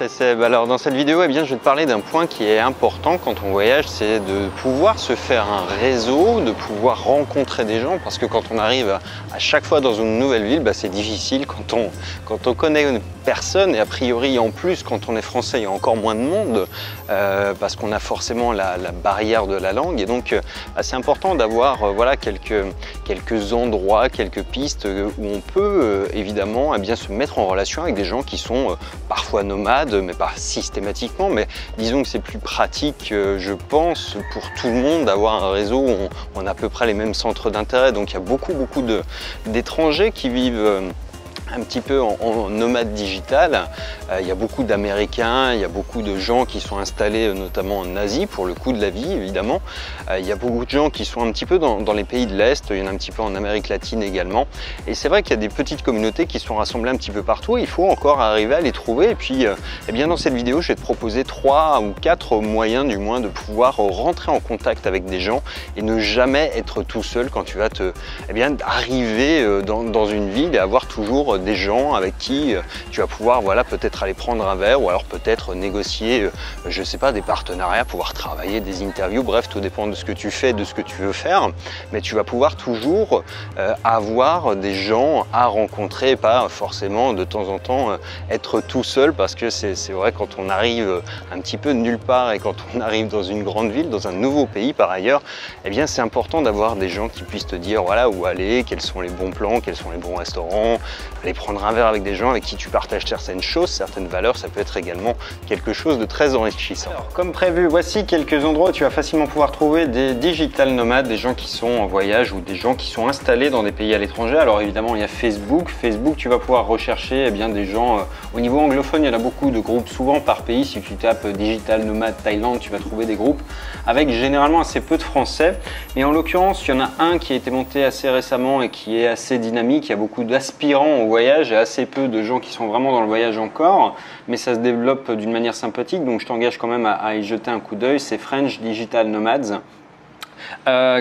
Salut Seb, alors dans cette vidéo je vais te parler d'un point qui est important quand on voyage, c'est de pouvoir se faire un réseau, de pouvoir rencontrer des gens, parce que quand on arrive à chaque fois dans une nouvelle ville, c'est difficile quand on connaît une personne, et a priori en plus quand on est français il y a encore moins de monde, parce qu'on a forcément la barrière de la langue, et donc c'est important d'avoir quelques endroits, quelques pistes où on peut évidemment bien se mettre en relation avec des gens qui sont parfois nomades, mais pas systématiquement, mais disons que c'est plus pratique, je pense, pour tout le monde d'avoir un réseau où on a à peu près les mêmes centres d'intérêt. Donc il y a beaucoup d'étrangers qui vivent un petit peu en nomade digital. Il y a beaucoup d'Américains, il y a beaucoup de gens qui sont installés notamment en Asie pour le coût de la vie évidemment. Il y a beaucoup de gens qui sont un petit peu dans les pays de l'Est, il y en a un petit peu en Amérique latine également. Et c'est vrai qu'il y a des petites communautés qui sont rassemblées un petit peu partout, il faut encore arriver à les trouver. Et puis dans cette vidéo, je vais te proposer 3 ou 4 moyens du moins de pouvoir rentrer en contact avec des gens et ne jamais être tout seul quand tu vas arriver dans une ville et avoir toujours des gens avec qui tu vas pouvoir peut-être aller prendre un verre, ou alors peut-être négocier je sais pas, des partenariats, pouvoir travailler, des interviews, bref, tout dépend de ce que tu fais, de ce que tu veux faire, mais tu vas pouvoir toujours avoir des gens à rencontrer, pas forcément de temps en temps être tout seul, parce que c'est vrai, quand on arrive un petit peu de nulle part et quand on arrive dans une grande ville, dans un nouveau pays par ailleurs, c'est important d'avoir des gens qui puissent te dire voilà où aller, quels sont les bons plans, quels sont les bons restaurants, aller prendre un verre avec des gens avec qui tu partages certaines choses, certaines valeurs, ça peut être également quelque chose de très enrichissant. Alors, comme prévu, voici quelques endroits où tu vas facilement pouvoir trouver des digital nomades, des gens qui sont en voyage ou des gens qui sont installés dans des pays à l'étranger. Alors évidemment, il y a Facebook. Facebook, tu vas pouvoir rechercher des gens au niveau anglophone, il y en a beaucoup de groupes, souvent par pays. Si tu tapes digital nomade Thaïlande, tu vas trouver des groupes avec généralement assez peu de français. Mais en l'occurrence, il y en a un qui a été monté assez récemment et qui est assez dynamique. Il y a beaucoup d'aspirants au voyage et assez peu de gens qui sont vraiment dans le voyage encore, mais ça se développe d'une manière sympathique, donc je t'engage quand même à y jeter un coup d'œil. C'est French Digital Nomads.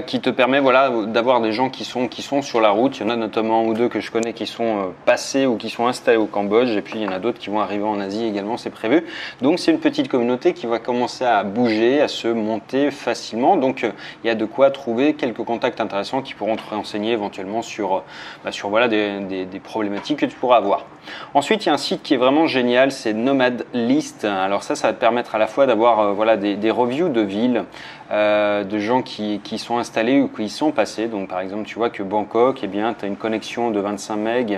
Qui te permet d'avoir des gens qui sont sur la route. Il y en a notamment un ou deux que je connais qui sont passés ou qui sont installés au Cambodge, et puis il y en a d'autres qui vont arriver en Asie également, c'est prévu. Donc c'est une petite communauté qui va commencer à bouger, à se monter facilement, donc il y a de quoi trouver quelques contacts intéressants qui pourront te renseigner éventuellement sur des problématiques que tu pourras avoir. Ensuite, il y a un site qui est vraiment génial, c'est Nomad List. Alors ça va te permettre à la fois d'avoir des reviews de villes, de gens qui sont installés ou qui y sont passés. Donc par exemple, tu vois que Bangkok, tu as une connexion de 25 MB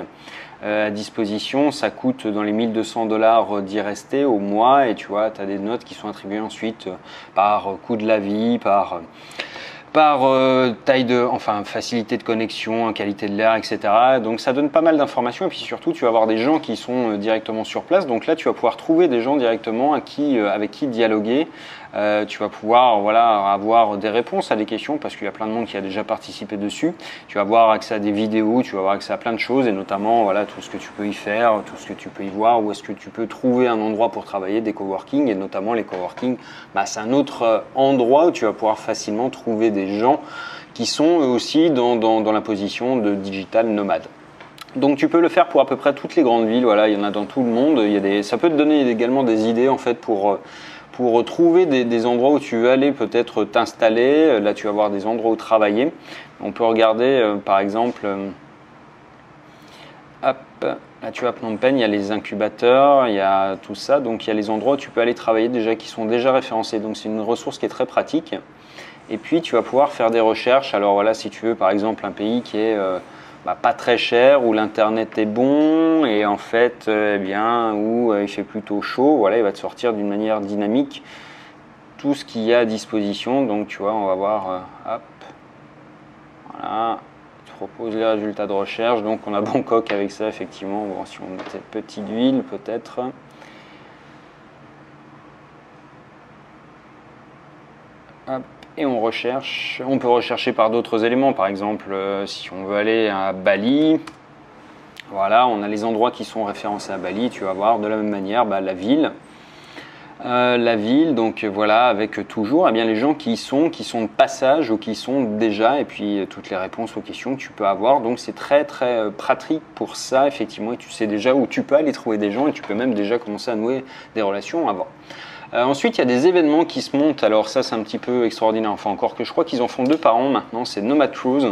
à disposition, ça coûte dans les 1200 $ d'y rester au mois, et tu vois, tu as des notes qui sont attribuées ensuite par coût de la vie, par facilité de connexion, qualité de l'air, etc. Donc ça donne pas mal d'informations, et puis surtout tu vas avoir des gens qui sont directement sur place. Donc là tu vas pouvoir trouver des gens directement avec qui dialoguer. Tu vas pouvoir avoir des réponses à des questions, parce qu'il y a plein de monde qui a déjà participé dessus. Tu vas avoir accès à des vidéos, tu vas avoir accès à plein de choses, et notamment tout ce que tu peux y faire, tout ce que tu peux y voir, où est-ce que tu peux trouver un endroit pour travailler, des coworking. Et notamment les coworking, c'est un autre endroit où tu vas pouvoir facilement trouver des gens qui sont eux aussi dans la position de digital nomade. Donc tu peux le faire pour à peu près toutes les grandes villes, il y en a dans tout le monde. Ça peut te donner également des idées en fait pour trouver des endroits où tu veux aller peut-être t'installer. Là tu vas avoir des endroits où travailler. On peut regarder par exemple, là tu vas à Phnom Penh, il y a les incubateurs, il y a tout ça, donc il y a les endroits où tu peux aller travailler déjà, qui sont déjà référencés, donc c'est une ressource qui est très pratique. Et puis tu vas pouvoir faire des recherches. Alors si tu veux par exemple un pays qui est pas très cher, où l'internet est bon, et en fait où il fait plutôt chaud, il va te sortir d'une manière dynamique tout ce qu'il y a à disposition. Donc tu vois, on va voir, tu proposes les résultats de recherche. Donc on a Bangkok avec ça, effectivement. Bon, si on met cette petite ville peut-être, et on recherche. On peut rechercher par d'autres éléments, par exemple si on veut aller à Bali, on a les endroits qui sont référencés à Bali. Tu vas voir de la même manière la ville, La ville, donc voilà, avec toujours eh bien, les gens qui sont de passage ou qui sont déjà, et puis toutes les réponses aux questions que tu peux avoir. Donc c'est très très pratique pour ça, effectivement, et tu sais déjà où tu peux aller trouver des gens et tu peux même déjà commencer à nouer des relations avant. Ensuite, il y a des événements qui se montent. Alors ça, c'est un petit peu extraordinaire. Enfin, encore que je crois qu'ils en font 2 par an maintenant. C'est Nomad Cruise.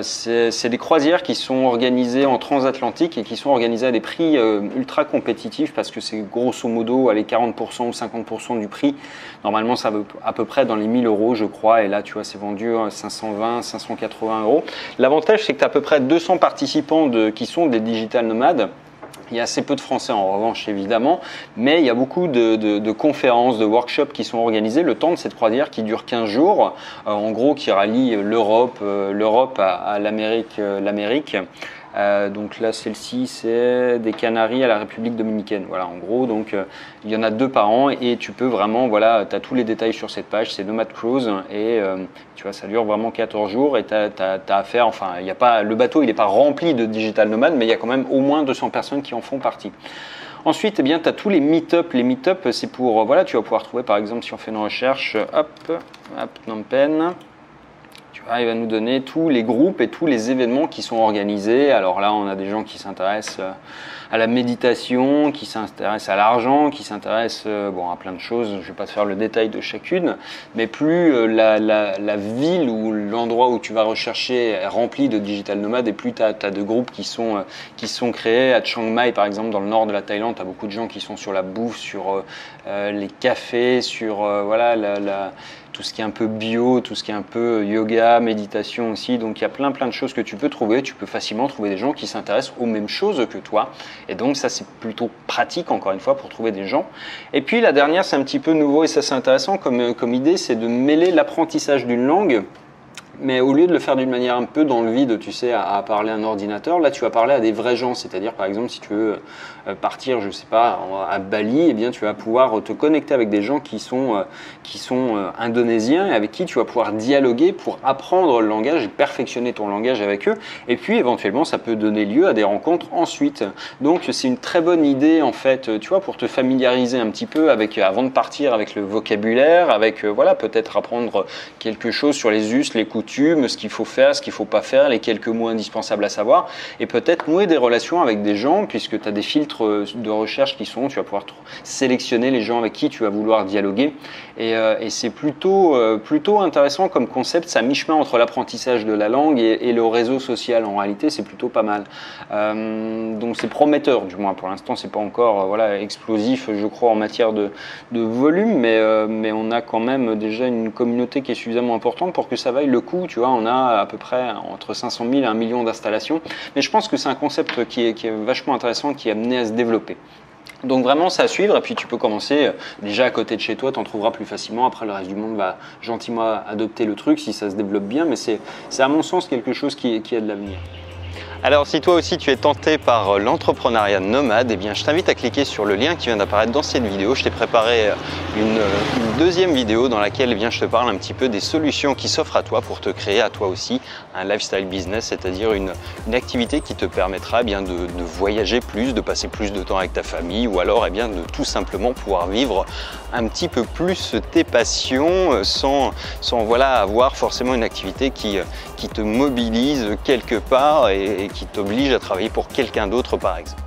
C'est des croisières qui sont organisées en transatlantique et qui sont organisées à des prix ultra compétitifs parce que c'est grosso modo les 40% ou 50% du prix. Normalement, ça va à peu près dans les 1000 euros, je crois. Et là, tu vois, c'est vendu à 520, 580 euros. L'avantage, c'est que tu as à peu près 200 participants qui sont des digital nomades. Il y a assez peu de Français en revanche évidemment, mais il y a beaucoup de conférences, de workshops qui sont organisés le temps de cette croisière qui dure 15 jours, en gros qui rallie l'Europe à l'Amérique. Donc là, celle-ci, c'est des Canaries à la République dominicaine. Voilà, en gros, donc il y en a 2 par an et tu peux vraiment, voilà, tu as tous les détails sur cette page, c'est Nomad Cruise et tu vois, ça dure vraiment 14 jours et tu as affaire, enfin, il y a pas, le bateau, il n'est pas rempli de digital nomades, mais il y a quand même au moins 200 personnes qui en font partie. Ensuite, eh bien, tu as tous les meet-up. Les meet-up, c'est pour, voilà, tu vas pouvoir trouver, par exemple, si on fait une recherche, hop, Phnom Penh. Il va nous donner tous les groupes et tous les événements qui sont organisés. Alors là, on a des gens qui s'intéressent à la méditation, qui s'intéressent à l'argent, qui s'intéressent à plein de choses. Je ne vais pas te faire le détail de chacune, mais plus la ville ou l'endroit où tu vas rechercher est rempli de digital nomades et plus tu as de groupes qui sont créés. À Chiang Mai, par exemple, dans le nord de la Thaïlande, tu as beaucoup de gens qui sont sur la bouffe, sur les cafés, sur tout ce qui est un peu bio, tout ce qui est un peu yoga, méditation aussi. Donc il y a plein de choses que tu peux trouver. Tu peux facilement trouver des gens qui s'intéressent aux mêmes choses que toi. Et donc ça, c'est plutôt pratique, encore une fois, pour trouver des gens. Et puis la dernière, c'est un petit peu nouveau et ça, c'est intéressant comme idée, c'est de mêler l'apprentissage d'une langue. Mais au lieu de le faire d'une manière un peu dans le vide, tu sais, à parler à un ordinateur, là tu vas parler à des vrais gens. C'est-à-dire par exemple si tu veux partir, je sais pas, à Bali, eh bien tu vas pouvoir te connecter avec des gens qui sont indonésiens et avec qui tu vas pouvoir dialoguer pour apprendre le langage et perfectionner ton langage avec eux. Et puis éventuellement ça peut donner lieu à des rencontres ensuite. Donc c'est une très bonne idée en fait, tu vois, pour te familiariser un petit peu avec, avant de partir, avec le vocabulaire, avec voilà, peut-être apprendre quelque chose sur les us, les coutumes, ce qu'il faut faire, ce qu'il ne faut pas faire, les quelques mots indispensables à savoir, et peut-être nouer des relations avec des gens, puisque tu as des filtres de recherche qui sont, tu vas pouvoir sélectionner les gens avec qui tu vas vouloir dialoguer, et c'est plutôt intéressant comme concept, ça mi-chemin entre l'apprentissage de la langue et le réseau social. En réalité, c'est plutôt pas mal. Donc c'est prometteur, du moins pour l'instant, c'est pas encore voilà, explosif, je crois, en matière de volume, mais on a quand même déjà une communauté qui est suffisamment importante pour que ça vaille le coup. Tu vois, on a à peu près entre 500 000 et 1 million d'installations. Mais je pense que c'est un concept qui est vachement intéressant, qui est amené à se développer. Donc vraiment, c'est à suivre. Et puis tu peux commencer déjà à côté de chez toi, tu en trouveras plus facilement. Après, le reste du monde va gentiment adopter le truc si ça se développe bien. Mais c'est à mon sens quelque chose qui a de l'avenir. Alors si toi aussi tu es tenté par l'entrepreneuriat nomade, eh bien je t'invite à cliquer sur le lien qui vient d'apparaître dans cette vidéo. Je t'ai préparé une deuxième vidéo dans laquelle eh bien, je te parle un petit peu des solutions qui s'offrent à toi pour te créer à toi aussi un lifestyle business, c'est-à-dire une activité qui te permettra eh bien, de voyager plus, de passer plus de temps avec ta famille ou alors eh bien, de tout simplement pouvoir vivre un petit peu plus tes passions sans voilà, avoir forcément une activité qui te mobilise quelque part et qui t'oblige à travailler pour quelqu'un d'autre par exemple.